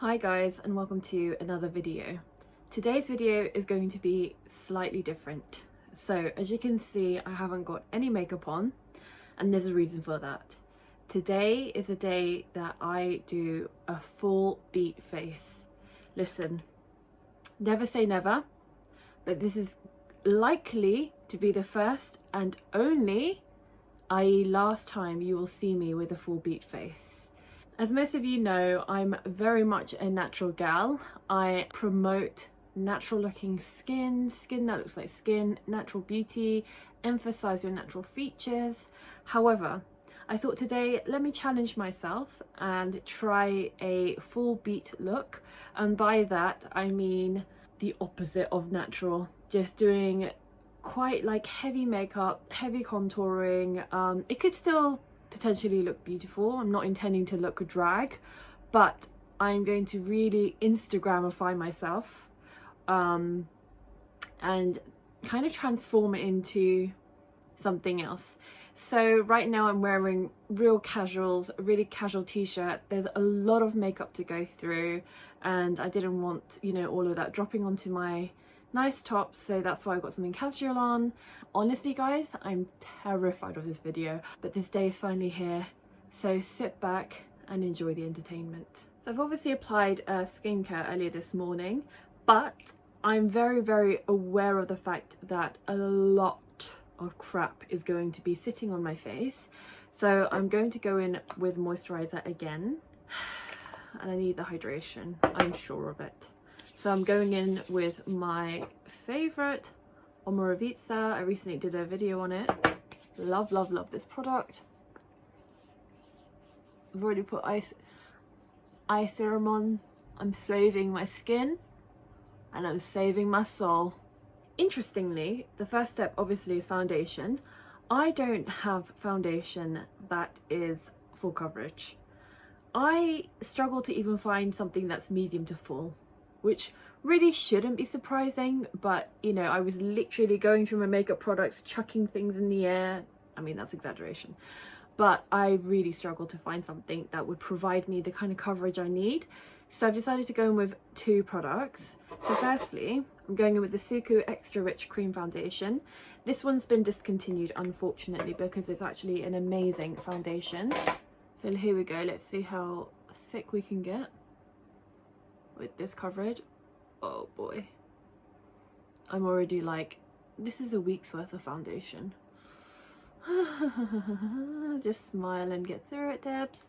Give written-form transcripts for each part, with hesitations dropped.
Hi guys, and welcome to another video. Today's video is going to be slightly different. So as you can see, I haven't got any makeup on, and there's a reason for that. Today is a day that I do a full beat face. Listen, never say never, but this is likely to be the first and only, i.e. last time you will see me with a full beat face. As most of you know, I'm very much a natural gal. I promote natural looking skin that looks like skin, natural beauty, emphasize your natural features. However, I thought today, let me challenge myself and try a full beat look. And by that, I mean the opposite of natural. Just doing quite like heavy makeup, heavy contouring. It could still potentially look beautiful. I'm not intending to look a drag, but I'm going to really Instagramify myself and kind of transform it into something else. So right now I'm wearing real casuals, a really casual t-shirt. There's a lot of makeup to go through and I didn't want, you know, all of that dropping onto my nice top, so that's why I got something casual on. Honestly guys, I'm terrified of this video, but this day is finally here, so sit back and enjoy the entertainment. So I've obviously applied skincare earlier this morning, but I'm very aware of the fact that a lot of crap is going to be sitting on my face, so I'm going to go in with moisturizer again, and I need the hydration, I'm sure of it. So I'm going in with my favourite Omorovicza. I recently did a video on it. Love this product. I've already put eye serum on. I'm saving my skin and I'm saving my soul. Interestingly, the first step obviously is foundation. I don't have foundation that is full coverage. I struggle to even find something that's medium to full, which really shouldn't be surprising, but you know, I was literally going through my makeup products, chucking things in the air. I mean, that's exaggeration, but I really struggle to find something that would provide me the kind of coverage I need. So I've decided to go in with two products. So firstly, I'm going in with the Suqqu Extra Rich Cream Foundation. This one's been discontinued, unfortunately, because it's actually an amazing foundation. So here we go, let's see how thick we can get with this coverage. Oh boy, I'm already like, this is a week's worth of foundation. Just smile and get through it, Debs.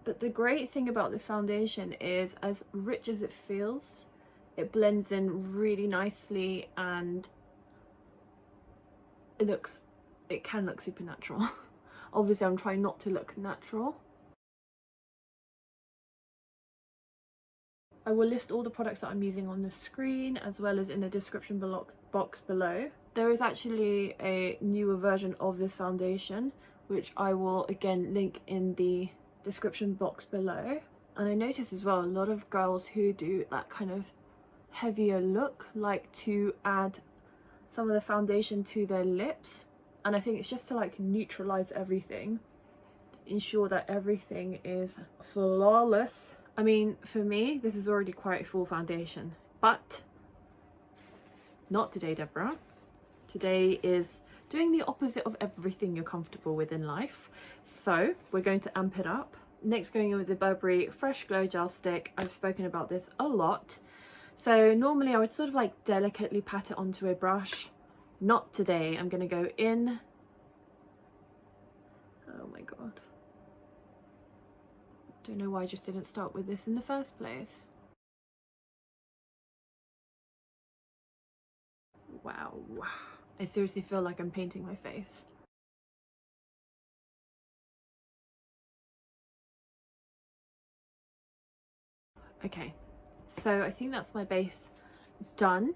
But the great thing about this foundation is, as rich as it feels, it blends in really nicely and it can look super natural. Obviously I'm trying not to look natural. I will list all the products that I'm using on the screen as well as in the description box below. There is actually a newer version of this foundation, which I will again link in the description box below. And I noticed as well, a lot of girls who do that kind of heavier look like to add some of the foundation to their lips. And I think it's just to like neutralize everything, ensure that everything is flawless. I mean, for me, this is already quite a full foundation, but not today, Deborah. Today is doing the opposite of everything you're comfortable with in life. So we're going to amp it up. Next, going in with the Burberry Fresh Glow Gel Stick. I've spoken about this a lot. So normally I would sort of like delicately pat it onto a brush. Not today. I'm going to go in. Oh my God. Don't know why I just didn't start with this in the first place. Wow. I seriously feel like I'm painting my face. Okay, so I think that's my base done.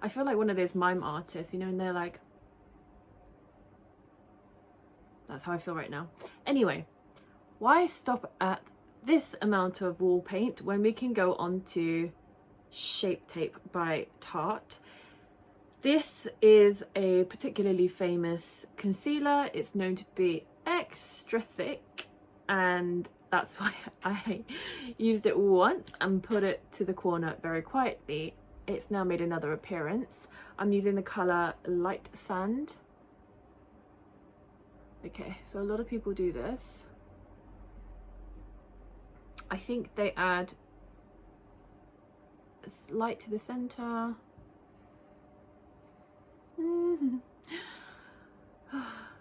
I feel like one of those mime artists, you know, and they're like, that's how I feel right now. Anyway, why stop at this amount of wall paint when we can go on to Shape Tape by Tarte? This is a particularly famous concealer. It's known to be extra thick and that's why I used it once and put it to the corner very quietly. It's now made another appearance. I'm using the colour Light Sand. Okay, so a lot of people do this. I think they add light to the centre.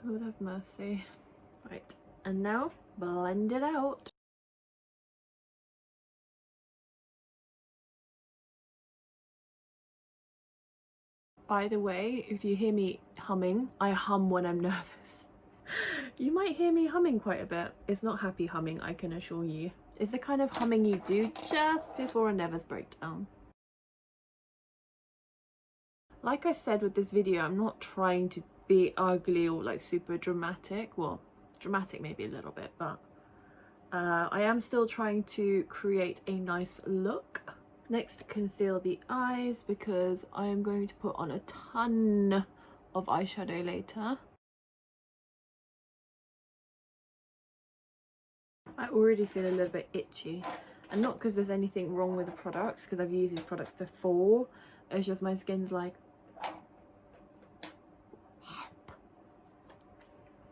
Lord have mercy. Right, and now blend it out. By the way, if you hear me humming, I hum when I'm nervous. You might hear me humming quite a bit. It's not happy humming, I can assure you. It's the kind of humming you do just before a nervous breakdown. Like I said with this video, I'm not trying to be ugly or like super dramatic. Well, dramatic maybe a little bit, but I am still trying to create a nice look. Next, conceal the eyes because I am going to put on a ton of eyeshadow later. I already feel a little bit itchy, and not because there's anything wrong with the products, because I've used these products before. It's just my skin's like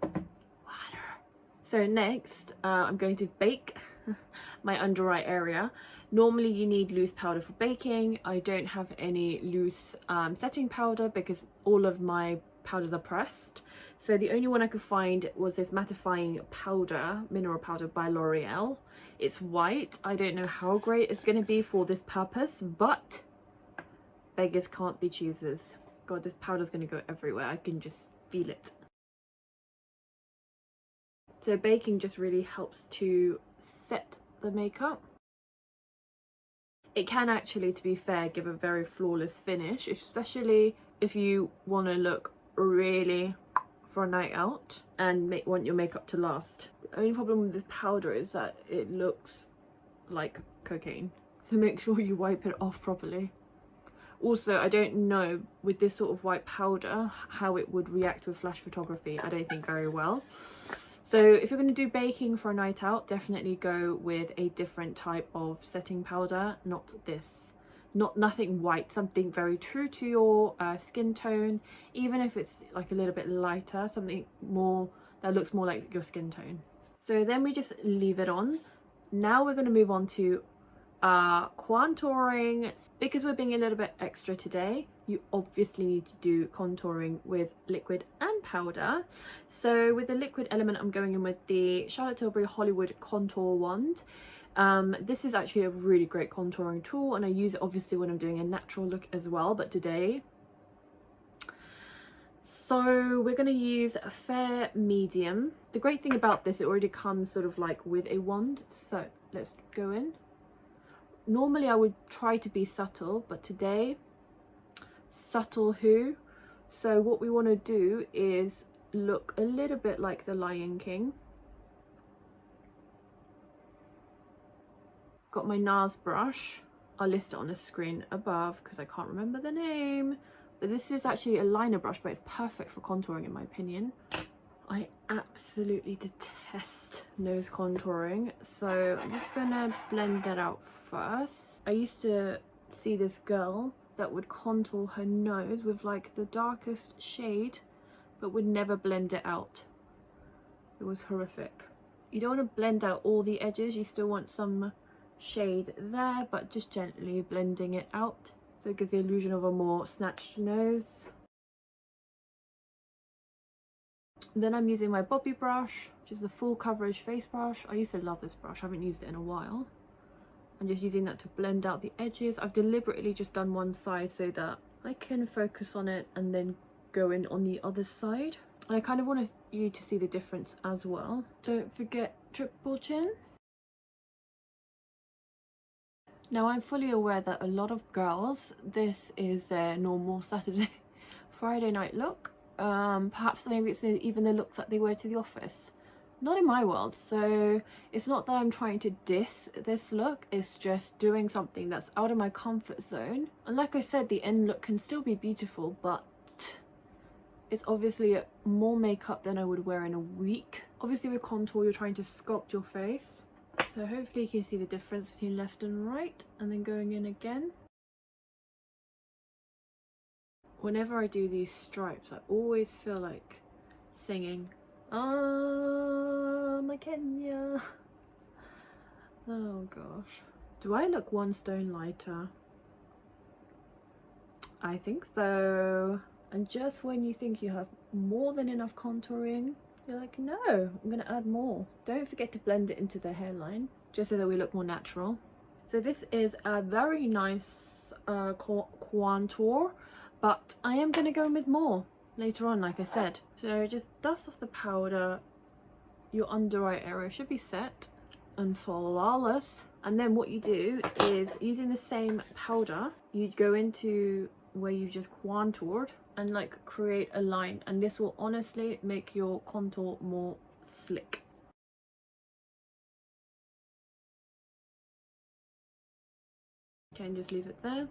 water. So next I'm going to bake my under eye area. Normally you need loose powder for baking. I don't have any loose setting powder because all of my powders are pressed. So the only one I could find was this mattifying powder, mineral powder by L'Oreal. It's white. I don't know how great it's going to be for this purpose, but beggars can't be choosers. God, this powder's going to go everywhere. I can just feel it. So baking just really helps to set the makeup. It can actually, to be fair, give a very flawless finish, especially if you want to look really for a night out and want your makeup to last. The only problem with this powder is that it looks like cocaine, so make sure you wipe it off properly. Also, I don't know with this sort of white powder how it would react with flash photography. I don't think very well. So if you're going to do baking for a night out, definitely go with a different type of setting powder, not this. Nothing white, something very true to your skin tone, even if it's like a little bit lighter, something more that looks more like your skin tone. So then we just leave it on. Now we're going to move on to contouring. Because we're being a little bit extra today, you obviously need to do contouring with liquid and powder. So with the liquid element, I'm going in with the Charlotte Tilbury Hollywood Contour Wand. This is actually a really great contouring tool, and I use it obviously when I'm doing a natural look as well, but today. So we're going to use a fair medium. The great thing about this, it already comes sort of like with a wand. So let's go in. Normally I would try to be subtle, but today, subtle who? So what we want to do is look a little bit like the Lion King. Got my NARS brush. I'll list it on the screen above because I can't remember the name. But this is actually a liner brush, but it's perfect for contouring in my opinion. I absolutely detest nose contouring, so I'm just gonna blend that out first. I used to see this girl that would contour her nose with like the darkest shade, but would never blend it out. It was horrific. You don't want to blend out all the edges, you still want some shade there, but just gently blending it out so it gives the illusion of a more snatched nose. Then I'm using my Bobbi brush, which is the full coverage face brush. I used to love this brush, I haven't used it in a while. I'm just using that to blend out the edges. I've deliberately just done one side so that I can focus on it and then go in on the other side. And I kind of want you to see the difference as well. Don't forget triple chin. Now I'm fully aware that a lot of girls, this is their normal Saturday, Friday night look. Perhaps maybe it's even the look that they wear to the office. Not in my world. So it's not that I'm trying to diss this look, it's just doing something that's out of my comfort zone. And like I said, the end look can still be beautiful, but it's obviously more makeup than I would wear in a week. Obviously with contour you're trying to sculpt your face, so hopefully you can see the difference between left and right, and then going in again. Whenever I do these stripes I always feel like singing my Kenya. Oh gosh. Do I look one stone lighter? I think so. And just when you think you have more than enough contouring, you're like, no, I'm gonna add more. Don't forget to blend it into the hairline, just so that we look more natural. So this is a very nice contour, but I am gonna go in with more later on, like I said. So just dust off the powder. Your under eye area should be set and flawless. And then what you do is, using the same powder, you go into where you just contoured and like create a line, and this will honestly make your contour more slick. Okay, and just leave it there,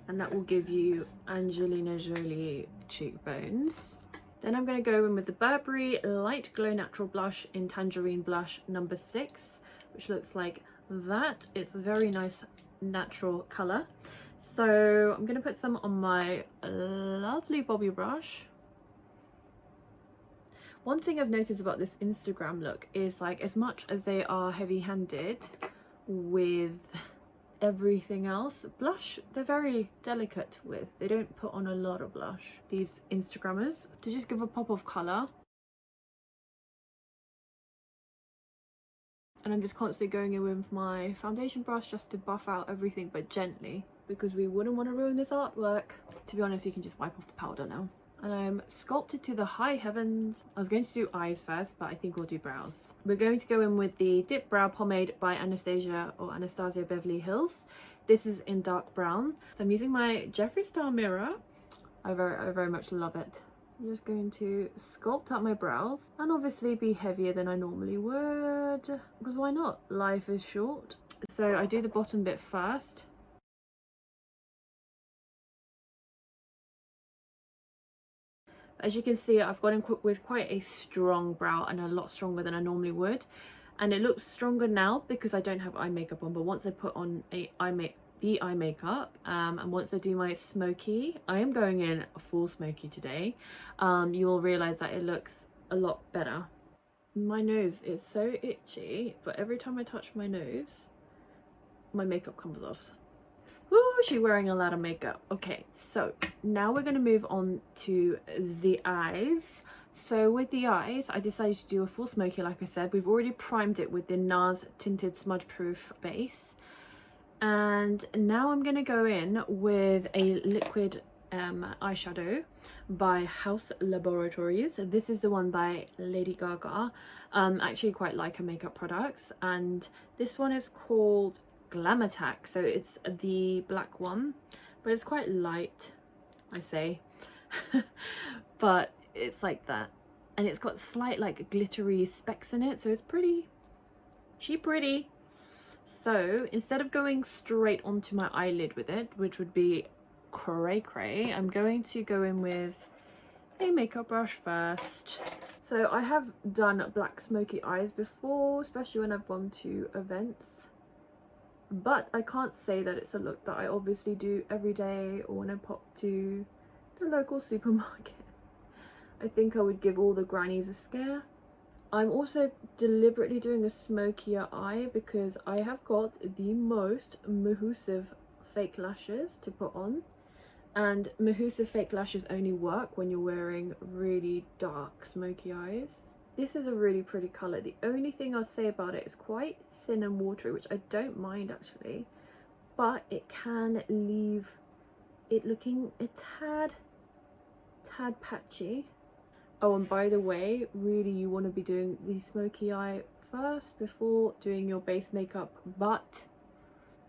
and that will give you Angelina Jolie cheekbones. Then I'm going to go in with the Burberry Light Glow Natural Blush in Tangerine Blush number 6, which looks like that. It's a very nice natural colour. So I'm going to put some on my lovely Bobbi brush. One thing I've noticed about this Instagram look is, like, as much as they are heavy-handed with everything else, blush they're very delicate with. They don't put on a lot of blush, these Instagrammers, to just give a pop of colour. And I'm just constantly going in with my foundation brush just to buff out everything, but gently, because we wouldn't want to ruin this artwork. To be honest, you can just wipe off the powder now. And I'm sculpted to the high heavens. I was going to do eyes first, but I think we'll do brows. We're going to go in with the Dip Brow Pomade by Anastasia, or Anastasia Beverly Hills. This is in dark brown. So I'm using my Jeffree Star mirror. I very much love it. I'm just going to sculpt out my brows, and obviously be heavier than I normally would, because why not? Life is short. So I do the bottom bit first. As you can see, I've gone in with quite a strong brow, and a lot stronger than I normally would. And it looks stronger now because I don't have eye makeup on, but once I put on the eye makeup, and once I do my smoky, I am going in a full smoky today, you will realise that it looks a lot better. My nose is so itchy, but every time I touch my nose, my makeup comes off. Ooh, she's wearing a lot of makeup. Okay, so now we're going to move on to the eyes. So with the eyes, I decided to do a full smoky, like I said. We've already primed it with the NARS Tinted Smudge Proof base. And now I'm going to go in with a liquid eyeshadow by Haus Laboratories. This is the one by Lady Gaga. Actually quite like her makeup products. And this one is called Glam Attack, so it's the black one, but it's quite light, I say. But it's like that, and it's got slight like glittery specks in it, so it's pretty. So instead of going straight onto my eyelid with it, which would be cray, I'm going to go in with a makeup brush first. So I have done black smoky eyes before, especially when I've gone to events, but I can't say that it's a look that I obviously do every day or when I pop to the local supermarket. I think I would give all the grannies a scare. I'm also deliberately doing a smokier eye because I have got the most massive fake lashes to put on, and massive fake lashes only work when you're wearing really dark smoky eyes. This is a really pretty colour. The only thing I'll say about it is quite thin and watery, which I don't mind actually, but it can leave it looking a tad patchy. Oh, and by the way, really you want to be doing the smoky eye first before doing your base makeup, but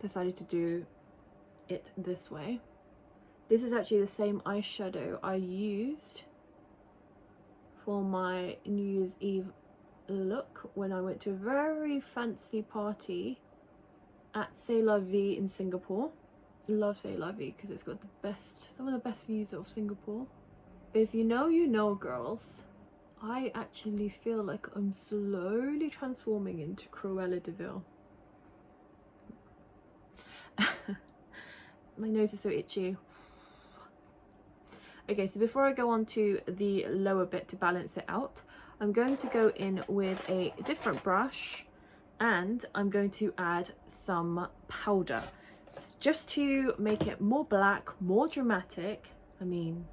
decided to do it this way. This is actually the same eyeshadow I used for my New Year's Eve look when I went to a very fancy party at C'est La Vie in Singapore. Love C'est La Vie because it's got some of the best views of Singapore. If you know, you know, girls. I actually feel like I'm slowly transforming into Cruella de Vil. My nose is so itchy. Okay, so before I go on to the lower bit to balance it out, I'm going to go in with a different brush and I'm going to add some powder just to make it more black, more dramatic. I mean,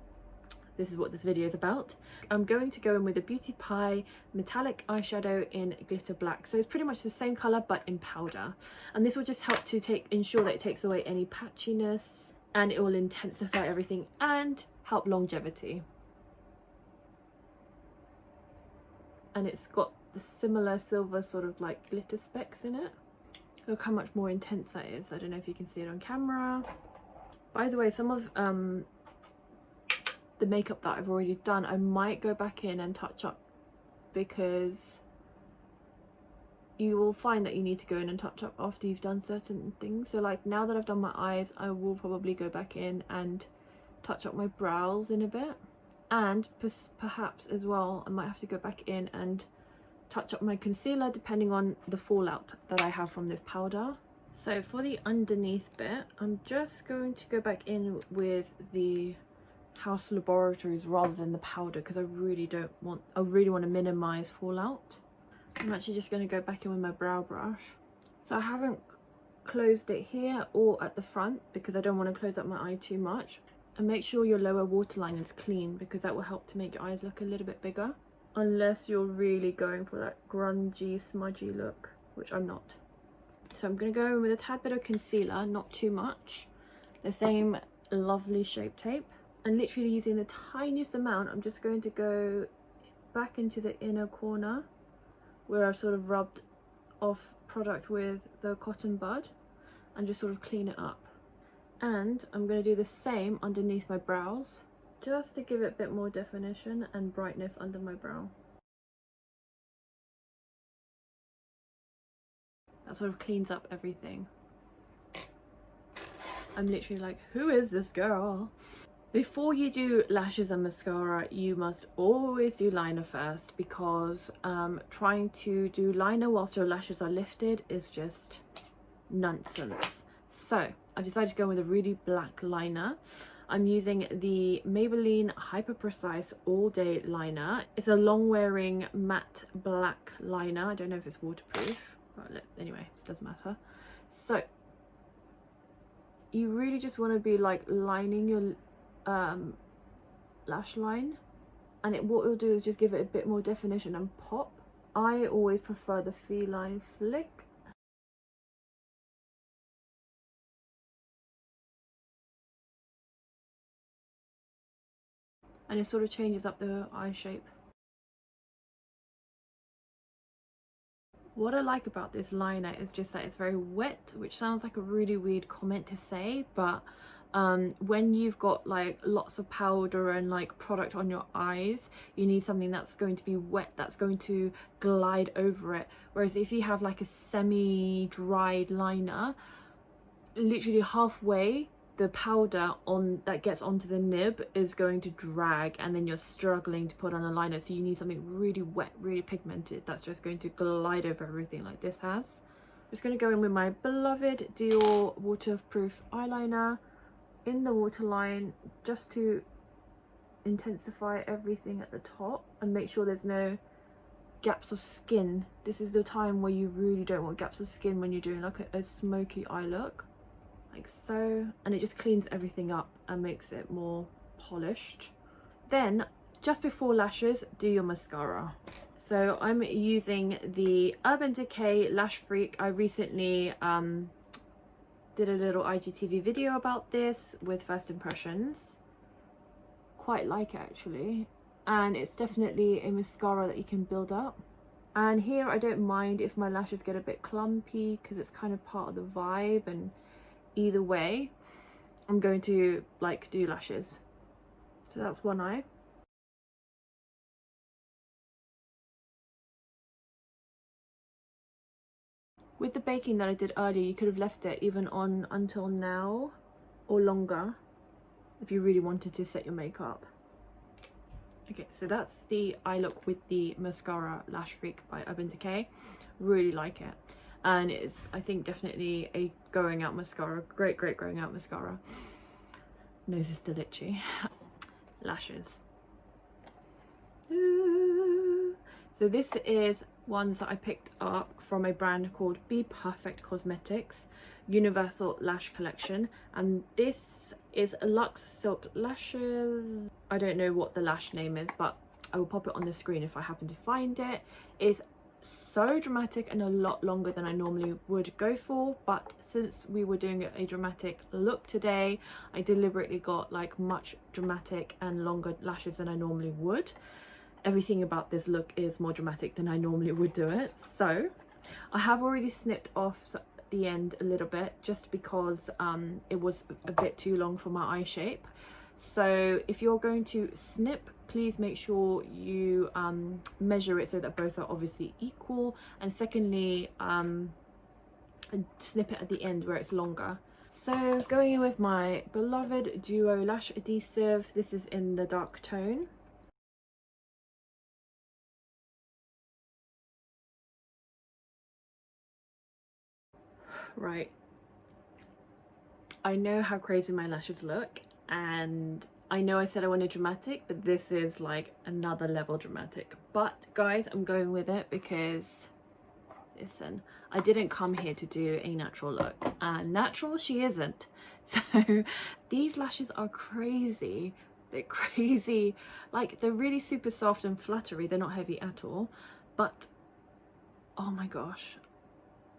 this is what this video is about. I'm going to go in with a Beauty Pie metallic eyeshadow in glitter black. So it's pretty much the same colour but in powder. And this will just help to ensure that it takes away any patchiness, and it will intensify everything and help longevity. And it's got the similar silver sort of like glitter specks in it. Look how much more intense that is. I don't know if you can see it on camera. By the way, some of the makeup that I've already done, I might go back in and touch up, because you will find that you need to go in and touch up after you've done certain things. So like now that I've done my eyes, I will probably go back in and touch up my brows in a bit, and perhaps as well I might have to go back in and touch up my concealer depending on the fallout that I have from this powder. So for the underneath bit, I'm just going to go back in with the Haus Laboratories rather than the powder, because I really want to minimize fallout. I'm actually just going to go back in with my brow brush. So I haven't closed it here or at the front because I don't want to close up my eye too much. And make sure your lower waterline is clean, because that will help to make your eyes look a little bit bigger, unless you're really going for that grungy, smudgy look, which I'm not. So I'm going to go in with a tad bit of concealer, not too much, the same lovely Shape Tape, and literally using the tiniest amount, I'm just going to go back into the inner corner where I've sort of rubbed off product with the cotton bud and just sort of clean it up. And I'm going to do the same underneath my brows, just to give it a bit more definition and brightness under my brow. That sort of cleans up everything. I'm literally like, who is this girl? Before you do lashes and mascara, you must always do liner first, because trying to do liner whilst your lashes are lifted is just nonsense. So I decided to go with a really black liner. I'm using the Maybelline Hyper Precise All Day Liner. It's a long wearing matte black liner. I don't know if it's waterproof, but anyway, it doesn't matter. So you really just want to be like lining your lash line, and what it'll do is just give it a bit more definition and pop. I always prefer the feline flick. And it sort of changes up the eye shape. What I like about this liner is just that it's very wet, which sounds like a really weird comment to say, but when you've got like lots of powder and like product on your eyes, you need something that's going to be wet, that's going to glide over it. Whereas if you have like a semi-dried liner, literally halfway the powder that gets onto the nib is going to drag, and then you're struggling to put on a liner. So you need something really wet, really pigmented, that's just going to glide over everything like this has. I'm just going to go in with my beloved Dior waterproof eyeliner in the waterline, just to intensify everything at the top and make sure there's no gaps of skin. This is the time where you really don't want gaps of skin when you're doing like a smoky eye look, like so, and it just cleans everything up and makes it more polished. Then just before lashes, do your mascara. So I'm using the Urban Decay Lash Freak. I recently did a little IGTV video about this with first impressions. Quite like it actually, and it's definitely a mascara that you can build up. And here I don't mind if my lashes get a bit clumpy, because it's kind of part of the vibe, and either way I'm going to like do lashes. So that's one eye. With the baking that I did earlier, you could have left it even on until now or longer if you really wanted to set your makeup. Okay, so that's the eye look with the mascara Lash Freak by Urban Decay. Really like it, and it's, I think, definitely a going out mascara. Great going out mascara. Nose is still itchy. Lashes. Ooh. So this is ones that I picked up from a brand called BPerfect Cosmetics Universal Lash Collection, and this is a Luxe Silk Lashes. I don't know what the lash name is, but I will pop it on the screen if I happen to find it. It's so dramatic and a lot longer than I normally would go for, but since we were doing a dramatic look today, I deliberately got like much dramatic and longer lashes than I normally would. Everything about this look is more dramatic than I normally would do it. So I have already snipped off the end a little bit just because it was a bit too long for my eye shape. So if you're going to snip, please make sure you measure it so that both are obviously equal, and secondly snip it at the end where it's longer. So going in with my beloved Duo Lash Adhesive, this is in the dark tone. Right, I know how crazy my lashes look, and I know I said I wanted dramatic, but this is like another level dramatic. But guys, I'm going with it because, listen, I didn't come here to do a natural look, and natural she isn't. So these lashes are crazy. They're crazy, like they're really super soft and fluttery. They're not heavy at all, but oh my gosh,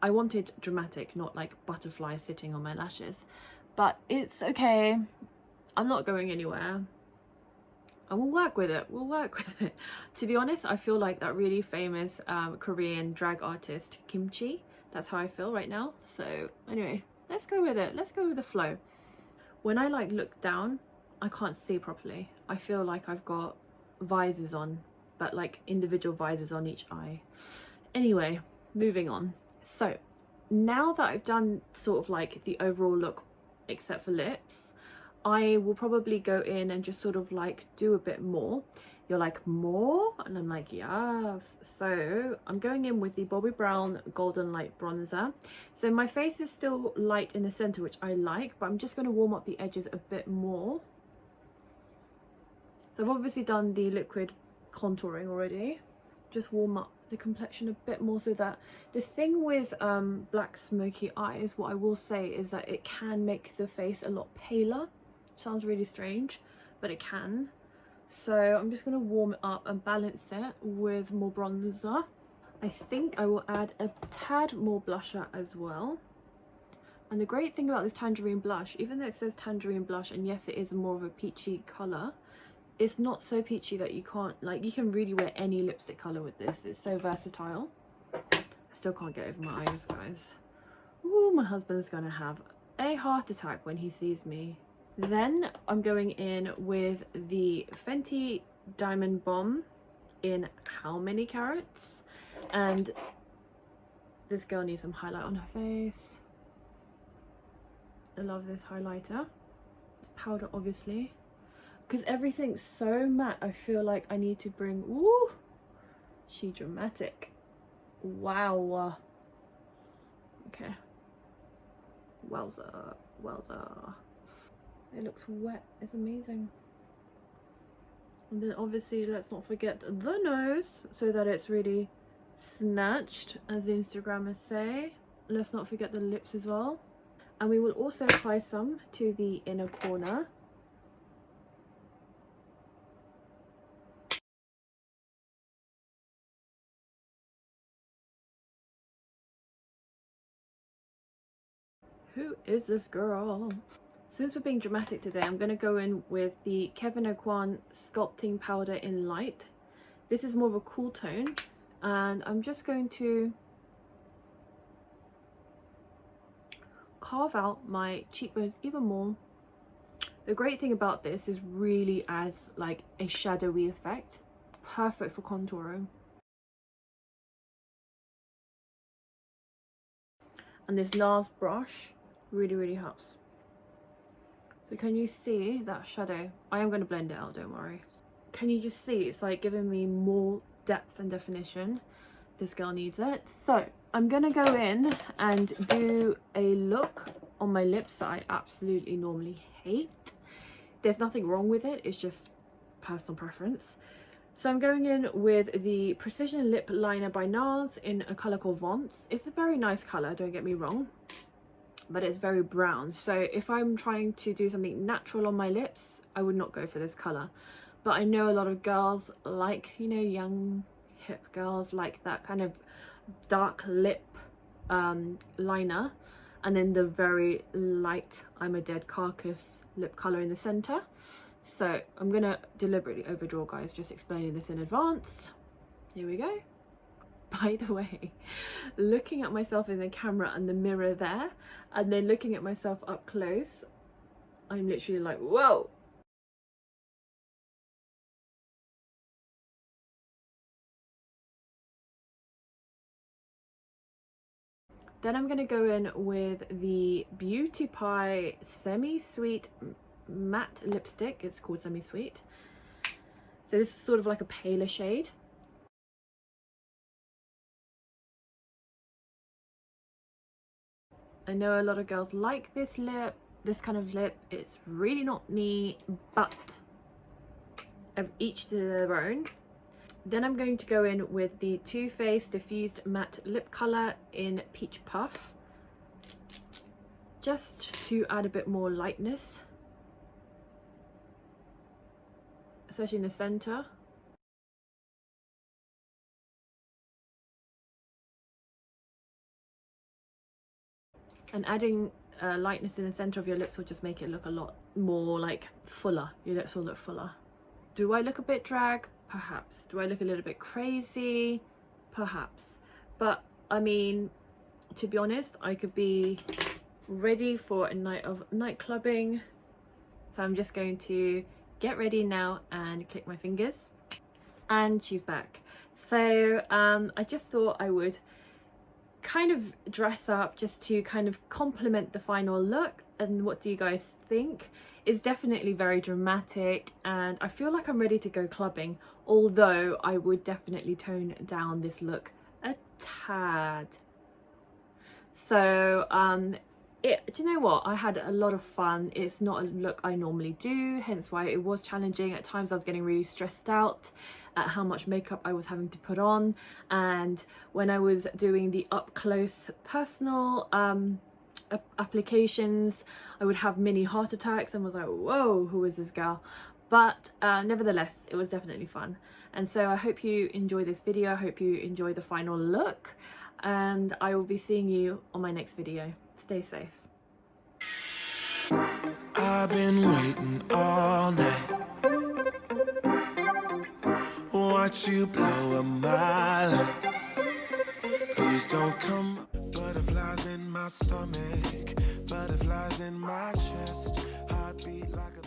I wanted dramatic, not like butterflies sitting on my lashes, but it's okay. I'm not going anywhere. And we'll work with it. We'll work with it. To be honest, I feel like that really famous Korean drag artist Kimchi. That's how I feel right now. So anyway, let's go with it. Let's go with the flow. When I like look down, I can't see properly. I feel like I've got visors on, but like individual visors on each eye. Anyway, moving on. So now that I've done sort of like the overall look except for lips, I will probably go in and just sort of like do a bit more. You're like, more? And I'm like, yes. So I'm going in with the Bobbi Brown Golden Light Bronzer. So my face is still light in the center, which I like, but I'm just going to warm up the edges a bit more. So I've obviously done the liquid contouring already. Just warm up the complexion a bit more, so that the thing with black smoky eyes, what I will say is that it can make the face a lot paler. Sounds really strange, but it can. So I'm just going to warm it up and balance it with more bronzer. I think I will add a tad more blusher as well. And the great thing about this tangerine blush, even though it says tangerine blush, and yes, it is more of a peachy colour, it's not so peachy that you can't, like, you can really wear any lipstick colour with this. It's so versatile. I still can't get over my eyes, guys. Ooh, my husband's gonna have a heart attack when he sees me. Then I'm going in with the Fenty Diamond Bomb in How Many Carats, and this girl needs some highlight on her face. I love this highlighter. It's powder, obviously, because everything's so matte. I feel like I need to bring, ooh, she dramatic. Wow. Okay. Wowza, wowza. It looks wet. It's amazing. And then obviously let's not forget the nose, so that it's really snatched, as the Instagrammers say. Let's not forget the lips as well. And we will also apply some to the inner corner. Who is this girl? Since we're being dramatic today, I'm going to go in with the Kevyn Aucoin Sculpting Powder in Light. This is more of a cool tone, and I'm just going to carve out my cheekbones even more. The great thing about this is really adds like a shadowy effect. Perfect for contouring. And this last brush really helps. So can you see that shadow? I am going to blend it out, don't worry. can you just see it's like giving me more depth and definition? This girl needs it. So I'm gonna go in and do a look on my lips that I absolutely normally hate. There's nothing wrong with it, it's just personal preference. So I'm going in with the Precision Lip Liner by NARS in a colour called Vance. It's a very nice colour, don't get me wrong, but it's very brown. So if I'm trying to do something natural on my lips, I would not go for this colour. But I know a lot of girls like, you know, young, hip girls like that kind of dark lip liner, and then the very light I'm a Dead Carcass lip colour in the centre. So I'm gonna deliberately overdraw, guys, just explaining this in advance. Here we go. By the way, looking at myself in the camera and the mirror there, and then looking at myself up close, I'm literally like, whoa. Then I'm gonna go in with the Beauty Pie Semi-Sweet Matte Lipstick. It's called Semi-Sweet. So this is sort of like a paler shade. I know a lot of girls like this lip, this kind of lip. It's really not me, but each to their own. Then I'm going to go in with the Too Faced Diffused Matte Lip Colour in Peach Puff, just to add a bit more lightness, especially in the centre. And adding lightness in the centre of your lips will just make it look a lot more like fuller. Your lips will look fuller. Do I look a bit drag? Perhaps. Do I look a little bit crazy? Perhaps. But I mean, to be honest, I could be ready for a night of night clubbing. So I'm just going to get ready now and click my fingers. And she's back. So I just thought I would kind of dress up just to kind of complement the final look. And what do you guys think? It's definitely very dramatic, and I feel like I'm ready to go clubbing, although I would definitely tone down this look a tad. So do you know what, I had a lot of fun. It's not a look I normally do, hence why it was challenging. At times I was getting really stressed out at how much makeup I was having to put on, and when I was doing the up close personal applications, I would have mini heart attacks and was like, whoa, who is this girl? But nevertheless, it was definitely fun. And so I hope you enjoy this video. I hope you enjoy the final look, and I will be seeing you on my next video. Stay safe. I've been waiting all night. Watch you blow a mile. Please don't come. Butterflies in my stomach, butterflies in my chest. Heartbeat like a